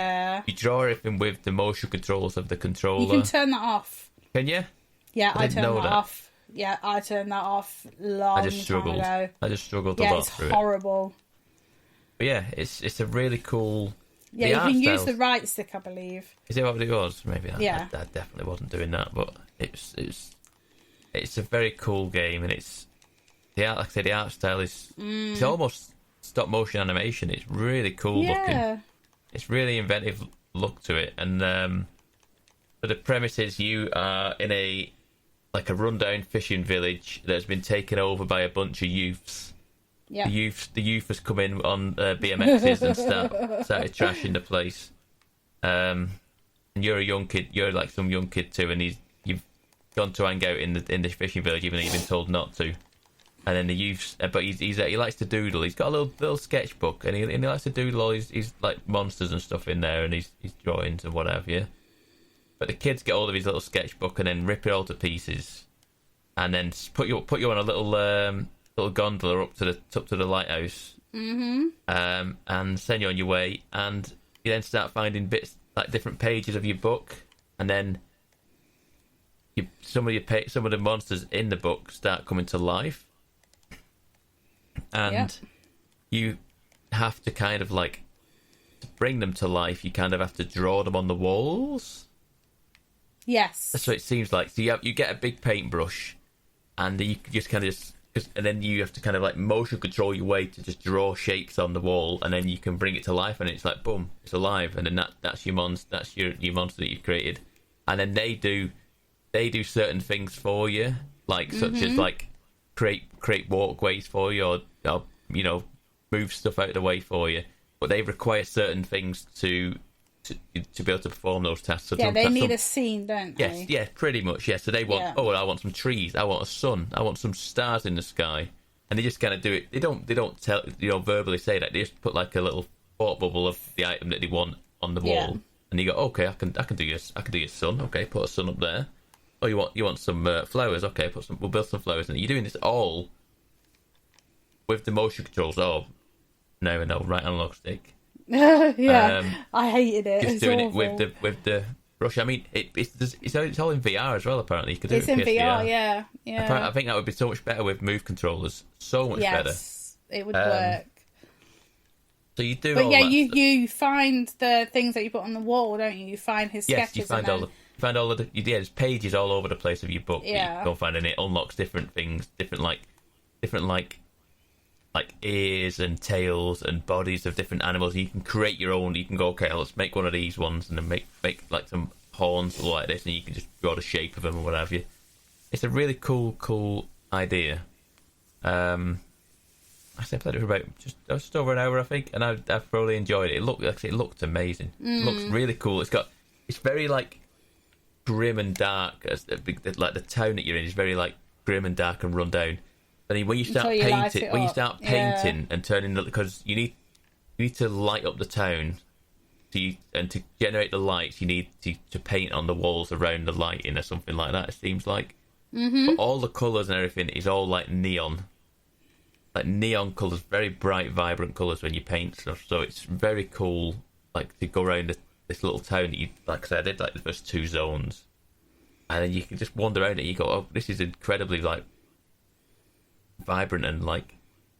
draw everything with the motion controls of the controller. You can turn that off. Can you? Yeah, I turned that off. Yeah, I turned that off long I just struggled. time ago. I just struggled a lot through it. It's horrible. But yeah, it's a really cool. Yeah, you can use the right stick, I believe. Is it what it was? Maybe. Yeah. I definitely wasn't doing that, but it's a very cool game, and it's like I say, the art style is it's almost stop motion animation. It's really cool looking. It's really inventive look to it, and so the premise is you are in a rundown fishing village that has been taken over by a bunch of youths. Yeah. The youth has come in on BMXs and started trashing the place. And you're a young kid. You're like some young kid too, and you've gone to hang out in the fishing village, even though you've been told not to. And then the youths, but he likes to doodle. He's got a little sketchbook, and he likes to doodle all his like monsters and stuff in there, and his drawings and whatever. Yeah. But the kids get hold of his little sketchbook and then rip it all to pieces, and then put you on a little gondola up to the lighthouse, and send you on your way. And you then start finding bits like different pages of your book, and then some of the monsters in the book start coming to life, and you have to kind of like to bring them to life. You kind of have to draw them on the walls. Yes, that's what it seems like. So you get a big paintbrush, and you just kind of and then you have to kind of like motion control your way to just draw shapes on the wall, and then you can bring it to life, and it's like boom, it's alive, and then that's your monster. That's your monster that you've created, and then they do certain things for you, like such as like create walkways for you, or move stuff out of the way for you, but they require certain things to be able to perform those tasks. So they need a scene, don't they? Yes, yeah, pretty much. Yeah, so they want. Oh, I want some trees. I want a sun. I want some stars in the sky, and they just kind of do it. They don't tell verbally say that. They just put like a little thought bubble of the item that they want on the wall, and you go, okay, I can do your sun. Okay, put a sun up there. Oh, you want some flowers? Okay, we'll build some flowers, and you're doing this all with the motion controls. Oh, no, right analog stick. I hated it. Just doing awful. It with the brush. I mean, it's all in VR as well. Apparently, you could do it in VR. Yeah. I think that would be so much better with Move controllers. So much better. Yes, it would work. So you do. But you find the things that you put on the wall, don't you? You find his sketches. Yes, you find all the there's pages all over the place of your book. Yeah. You go find, and it unlocks different things, different ears and tails and bodies of different animals. You can create your own. You can go, okay, let's make one of these ones, and then make like some horns like this, and you can just draw the shape of them or what have you. It's a really cool idea. I played it for about just over an hour, I think, and I've probably enjoyed it. It looked amazing. It looks really cool. It's very like grim and dark. Like the town that you're in is very like grim and dark and run down. And when you start painting and turning, because you need to light up the town, and to generate the lights, you need to paint on the walls around the lighting or something like that. It seems like, but all the colours and everything is all like neon colours, very bright, vibrant colours when you paint stuff. So it's very cool, like to go around this little town that like I said, I did like the first 2 zones, and then you can just wander around it. And you go, oh, this is incredibly like vibrant and like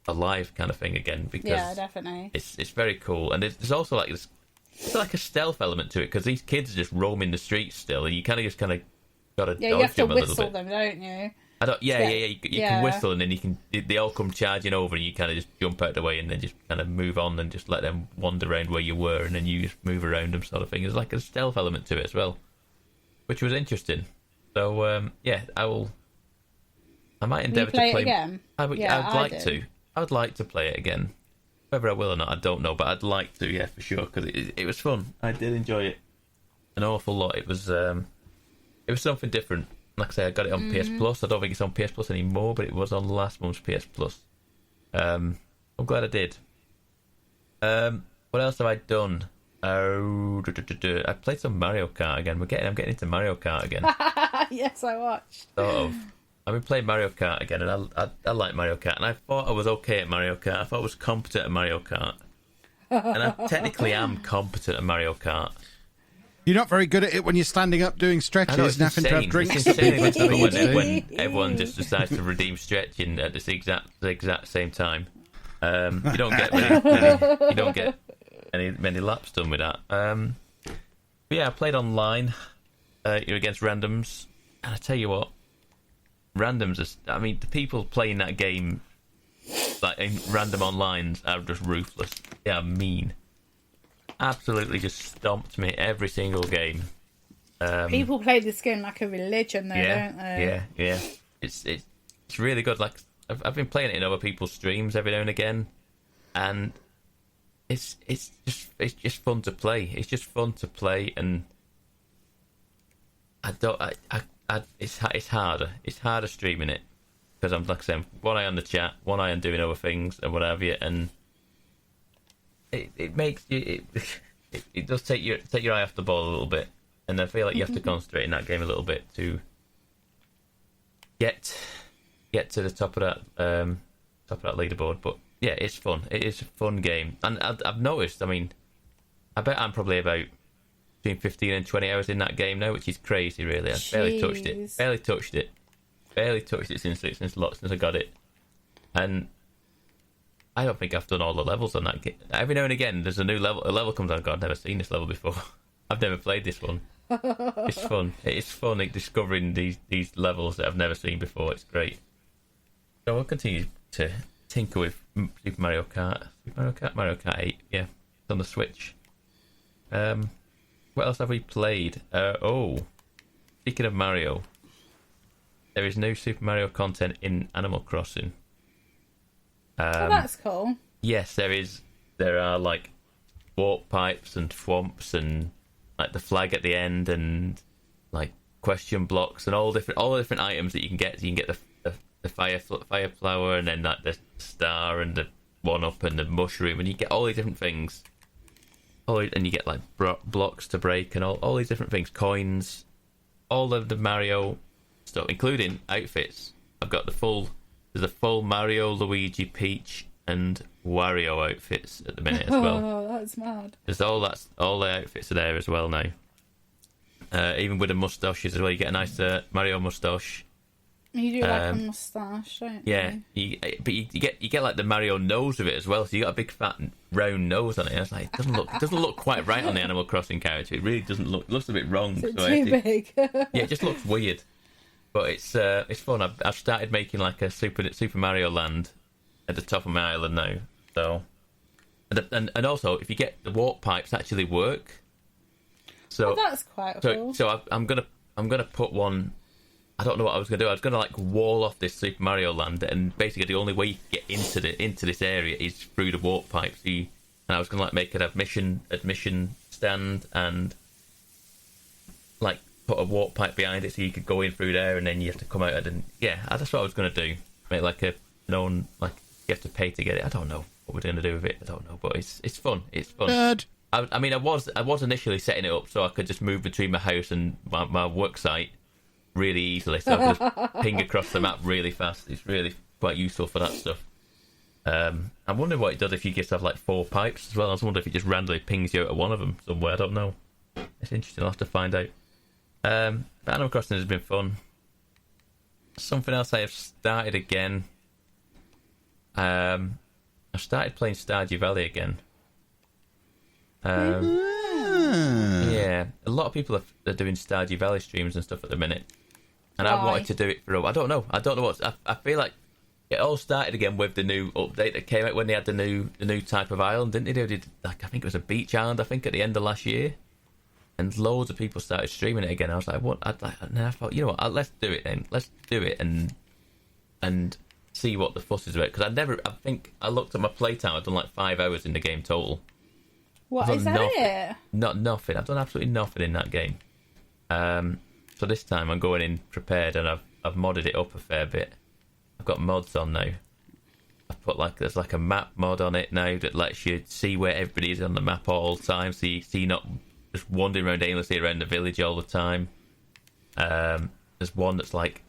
alive kind of thing again, because definitely it's very cool. And there's also like this, it's like a stealth element to it, because these kids are just roaming the streets still, and you kind of gotta you have to them a little whistle bit. them, don't you? You can whistle, and then they all come charging over, and you kind of just jump out of the way, and then just kind of move on, and just let them wander around where you were, and then you just move around them, sort of thing. There's like a stealth element to it as well, which was interesting. So I might endeavour to play it again. I would like to play it again. Whether I will or not, I don't know, but I'd like to, yeah, for sure, because it was fun. I did enjoy it an awful lot. It was something different. Like I say, I got it on PS Plus. I don't think it's on PS Plus anymore, but it was on last month's PS Plus. I'm glad I did. What else have I done? I played some Mario Kart again. I'm getting into Mario Kart again. Yes, I watched. Sort of. I've been playing Mario Kart again, and I like Mario Kart, and I thought I was okay at Mario Kart. I thought I was competent at Mario Kart. And I technically am competent at Mario Kart. You're not very good at it when you're standing up doing stretches and having to have drinks. It's insane when everyone just decides to redeem stretching at the exact same time. You don't get many laps done with that. But yeah, I played online. You're against randoms, and I tell you what, randoms are. I mean, the people playing that game, like in random onlines, are just ruthless. They are mean. Absolutely, just stomped me every single game. People play this game like a religion, though, don't they? Yeah. It's really good. Like I've been playing it in other people's streams every now and again, and it's just fun to play. It's just fun to play, and it's harder. It's harder streaming it because I'm like saying one eye on the chat, one eye on doing other things and what have you, and it makes you it does take your eye off the ball a little bit, and I feel like you have to concentrate in that game a little bit to get to the top of that leaderboard. But yeah, it's fun. It is a fun game, and I've noticed. I mean, I bet I'm probably about between 15 and 20 hours in that game now, which is crazy. Really, I've barely touched it since I got it, and I don't think I've done all the levels on that game. Every now and again, there's a level comes on. God, I've never seen this level before. I've never played this one. It's fun. It's fun discovering these levels that I've never seen before. It's great. So I'll continue to tinker with Super Mario Kart. Mario Kart 8. Yeah, it's on the Switch. What else have we played? Speaking of Mario, there is new Super Mario content in Animal Crossing. That's cool. Yes, there is. There are like warp pipes and thwomps and like the flag at the end and like question blocks and all the different items that you can get. So you can get the fire flower and then like the star and the 1-up and the mushroom, and you get all these different things. And you get like blocks to break and all these different things, coins, all of the Mario stuff, including outfits. I've got there's a full Mario, Luigi, Peach, and Wario outfits at the minute as well. Oh, that's mad. There's all the outfits are there as well now. Even with the moustaches as well, you get a nice Mario moustache. You do like a moustache, don't you? Yeah, but you get like the Mario nose of it as well. So you got a big fat round nose on it. And it's like it doesn't look quite right on the Animal Crossing character. It really doesn't look. It looks a bit wrong. Is it too big? Yeah, it just looks weird. But it's fun. I've started making like a Super Mario Land at the top of my island now. So, and also if you get the warp pipes actually work. So that's quite cool. So I'm gonna put one. I don't know what I was gonna do. I was gonna like wall off this Super Mario Land, and basically the only way you can get into this area is through the warp pipes. And I was gonna like make an admission stand and like put a warp pipe behind it so you could go in through there, and then you have to come out. That's what I was gonna do. Make like a known like you have to pay to get it. I don't know what we're gonna do with it. I don't know, but it's fun. It's fun. Good. I mean, I was initially setting it up so I could just move between my house and my work site really easily, so I could just ping across the map really fast. It's really quite useful for that stuff. I'm wondering what it does if you just have like 4 pipes as well. I was wondering if it just randomly pings you out of one of them somewhere. I don't know. It's interesting. I'll have to find out. But Animal Crossing has been fun. Something else I have started again. I've started playing Stardew Valley again. Yeah, a lot of people are doing Stardew Valley streams and stuff at the minute, and I wanted to do it for. I don't know what. I feel like it all started again with the new update that came out when they had the new type of island, didn't they? They did like I think it was a beach island. I think at the end of last year, and loads of people started streaming it again. I was like, what? And I thought, you know what? Let's do it then. Let's do it and see what the fuss is about. Because I think I looked at my playtime. I've done like 5 hours in the game total. What is that? It? Nothing. I've done absolutely nothing in that game. So this time I'm going in prepared, and I've modded it up a fair bit. I've got mods on now. I've put there's like a map mod on it now that lets you see where everybody is on the map all the time, so you're not just wandering around aimlessly around the village all the time. There's one that's like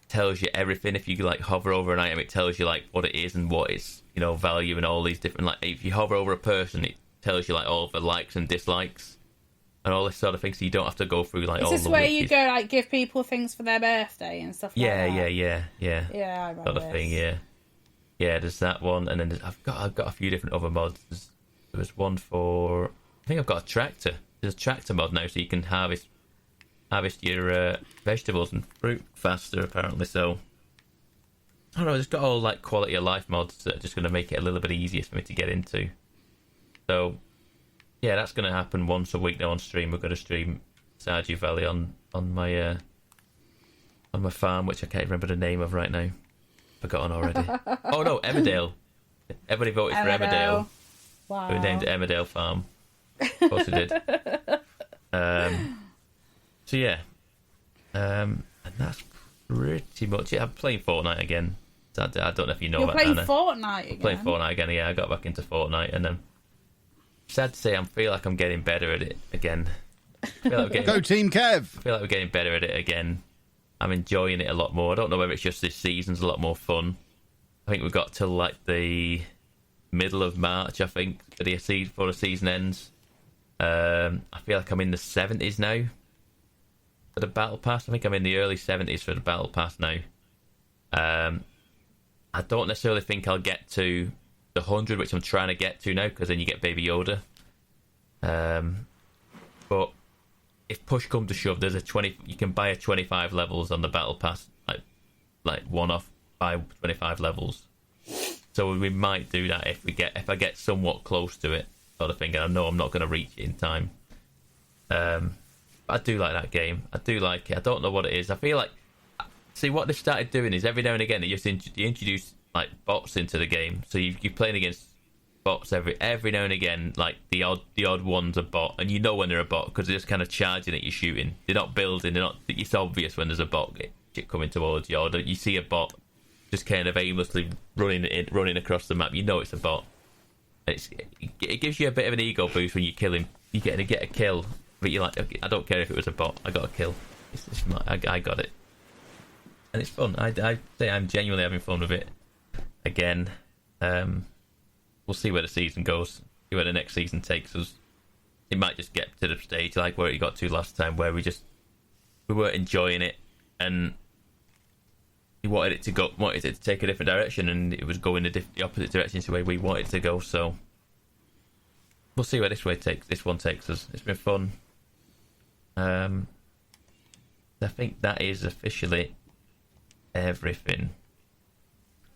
tells you everything. If you like hover over an item, it tells you like what it is and what its value and all these different, like if you hover over a person, it tells you like all the likes and dislikes. and all this sort of thing, so you don't have to go through like Is all this the where wikis. you go like give people things for their birthday and stuff like that? Yeah. Yeah, I remember Sort of thing, yeah. Yeah, there's that one, and then I've got a few different other mods. There was one for, I think I've got a tractor. There's a tractor mod now, so you can harvest your vegetables and fruit faster, apparently. So I don't know. It's got all like quality of life mods that are just going to make it a little bit easier for me to get into. So yeah, that's going to happen once a week now on stream. We're going to stream Stardew Valley on my farm, which I can't remember the name of right now. Forgotten already. Oh no, Emmerdale. Everybody voted for Emmerdale. Wow. We named it Emmerdale Farm. Of course we did. So yeah. And that's pretty much it. I'm playing Fortnite again. I don't know if you know You're that, playing Anna. Fortnite again? Playing Fortnite again, yeah. I got back into Fortnite, and sad to say, I feel like I'm getting better at it again. Go Team Kev! I feel like we're getting better at it again. I'm enjoying it a lot more. I don't know whether it's just this season's a lot more fun. I think we got to like the middle of March, I think, before the season ends. I feel like I'm in the 70s now for the Battle Pass. I think I'm in the early 70s for the Battle Pass now. I don't necessarily think I'll get to the 100, which I'm trying to get to now, because then you get Baby Yoda. But if push comes to shove, there's you can buy a 25 levels on the Battle Pass, like one off, buy 25 levels. So we might do that if I get somewhat close to it, sort of thing. And I know I'm not going to reach it in time. But I do like that game. I do like it. I don't know what it is. I feel like, see, what they've started doing is every now and again they introduce like bots into the game. So you're playing against bots every now and again. Like the odd one's a bot, and you know when they're a bot because they're just kind of charging at you, shooting. They're not building. It's obvious when there's a bot coming towards you, or you see a bot just kind of aimlessly running across the map. You know it's a bot. It gives you a bit of an ego boost when you kill him. You get a kill, but you're like, okay, I don't care if it was a bot. I got a kill. I got it, and it's fun. I say I'm genuinely having fun with it again. We'll see where the season goes. See where the next season takes us. It might just get to the stage like where it got to last time, where we weren't enjoying it, and we wanted it to take a different direction, and it was going the opposite direction to the way we wanted it to go. So we'll see where this one takes us. It's been fun. I think that is officially everything.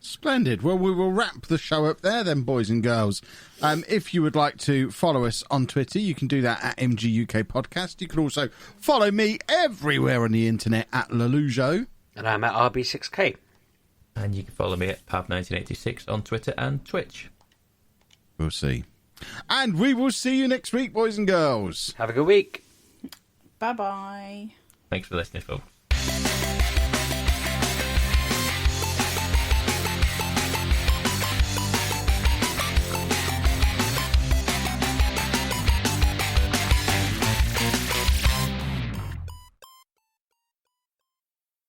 Splendid. Well, we will wrap the show up there then, boys and girls. If you would like to follow us on Twitter, you can do that at MGUK Podcast. You can also follow me everywhere on the internet at Lelujo. And I'm at RB6K. And you can follow me at Pav1986 on Twitter and Twitch. We'll see. And we will see you next week, boys and girls. Have a good week. Bye-bye. Thanks for listening, folks.